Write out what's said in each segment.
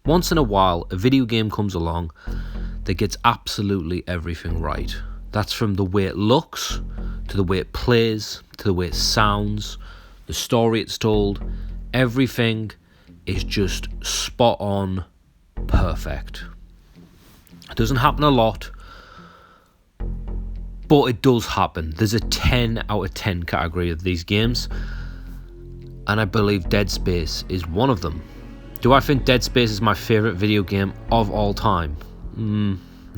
Once in a while, a video game comes along that gets absolutely everything right. That's from the way it looks, to the way it plays, to the way it sounds, the story it's told. Everything is just spot on, perfect. It doesn't happen a lot, but it does happen. There's a 10 out of 10 category of these games, and I believe Dead Space is one of them. Do I think Dead Space is my favourite video game of all time?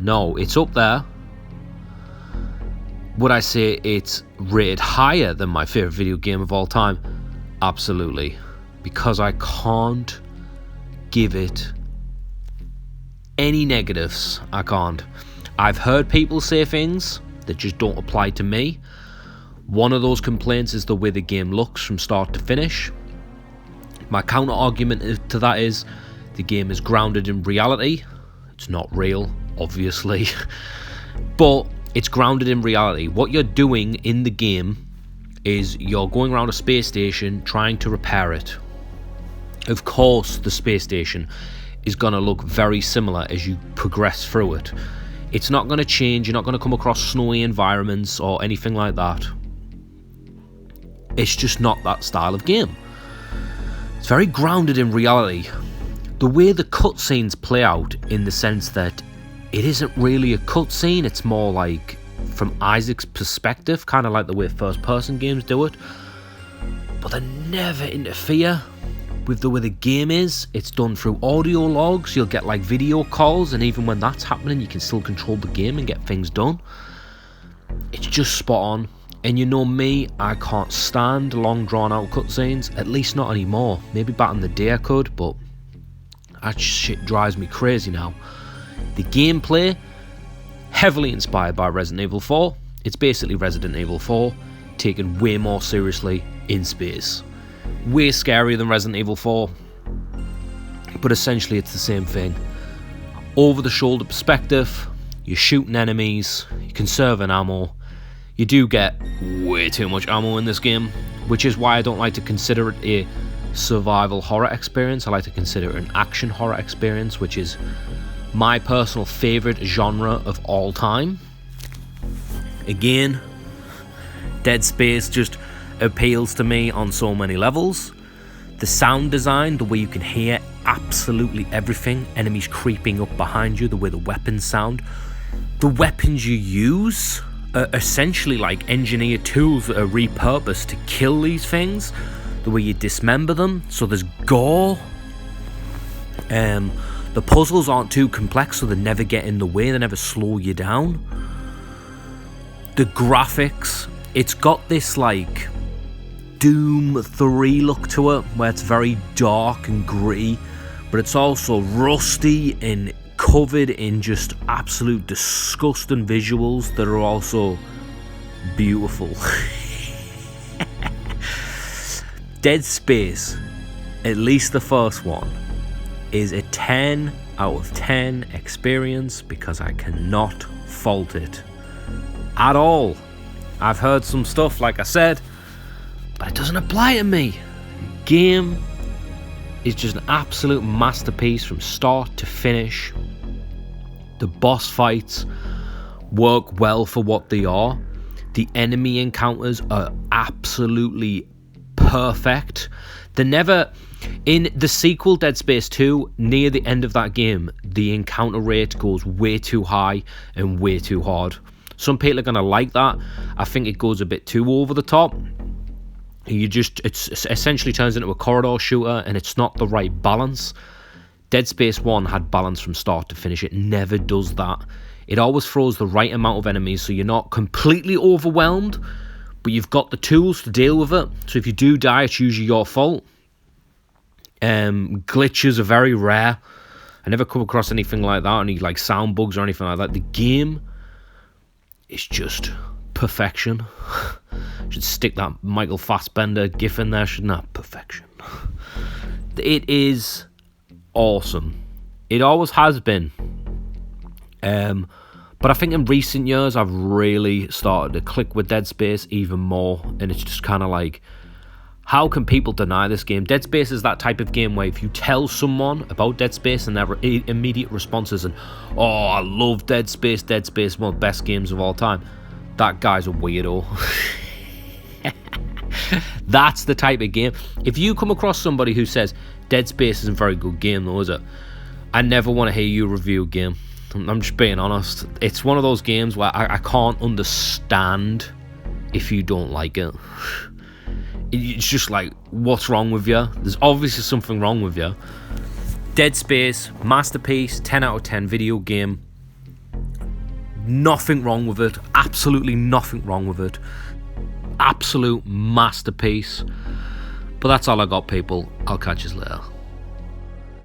No, it's up there. Would I say it's rated higher than my favourite video game of all time? Absolutely. Because I can't give it any negatives. I can't. I've heard people say things that just don't apply to me. One of those complaints is the way the game looks from start to finish. My counter argument to that is the game is grounded in reality. It's not real, obviously, but it's grounded in reality. What you're doing in the game is you're going around a space station trying to repair it. Of course, the space station is going to look very similar as you progress through it. It's not going to change. You're not going to come across snowy environments or anything like that. It's just not that style of game. It's very grounded in reality. The way the cutscenes play out, in the sense that it isn't really a cutscene, it's more like from Isaac's perspective, kind of like the way first-person games do it. But they never interfere with the way the game is. It's done through audio logs. You'll get like video calls, and even when that's happening, you can still control the game and get things done. It's just spot on. And you know me, I can't stand long drawn out cutscenes, at least not anymore. Maybe back in the day I could, but that shit drives me crazy now. The gameplay, heavily inspired by Resident Evil 4. It's basically Resident Evil 4 taken way more seriously in space. Way scarier than Resident Evil 4, but essentially it's the same thing. Over the shoulder perspective, you're shooting enemies, you're conserving ammo. You do get way too much ammo in this game, which is why I don't like to consider it a survival horror experience. I like to consider it an action horror experience, which is my personal favourite genre of all time. Again, Dead Space just appeals to me on so many levels. The sound design, the way you can hear absolutely everything, enemies creeping up behind you, the way the weapons sound. The weapons you use are essentially like engineered tools that are repurposed to kill these things. The way you dismember them, so there's gore. The puzzles aren't too complex, so they never get in the way, they never slow you down. The graphics, it's got this like Doom 3 look to it, where it's very dark and gritty, but it's also rusty and covered in just absolute disgusting visuals that are also beautiful. Dead Space, at least the first one, is a 10 out of 10 experience because I cannot fault it at all. I've heard some stuff, like I said, but it doesn't apply to me. Game is just an absolute masterpiece from start to finish. The boss fights work well for what they are. The enemy encounters are absolutely perfect. They never... In the sequel, Dead Space 2, near the end of that game, the encounter rate goes way too high and way too hard. Some people are going to like that. I think it goes a bit too over the top. It essentially turns into a corridor shooter, and it's not the right balance. Dead Space 1 had balance from start to finish. It never does that. It always throws the right amount of enemies, so you're not completely overwhelmed, but you've got the tools to deal with it. So if you do die, it's usually your fault. Glitches are very rare. I never come across anything like that, any like sound bugs or anything like that. The game is just perfection. Should stick that Michael Fassbender gif in there, shouldn't I? Perfection. It is awesome. It always has been. But I think in recent years I've really started to click with Dead Space even more, and it's just kind of like How can people deny this game? Dead Space is that type of game where if you tell someone about Dead Space and their immediate response is, oh, I love Dead Space, one of the best games of all time, that guy's a weirdo. That's the type of game. If you come across somebody who says Dead Space isn't a very good game though, is it? I never want to hear you review a game. I'm just being honest. It's one of those games where I can't understand if you don't like it. It's just like, what's wrong with you? There's obviously something wrong with you. Dead Space, masterpiece, 10 out of 10 video game. Nothing wrong with it. Absolutely nothing wrong with it. Absolute masterpiece. But that's all I got, people. I'll catch you later.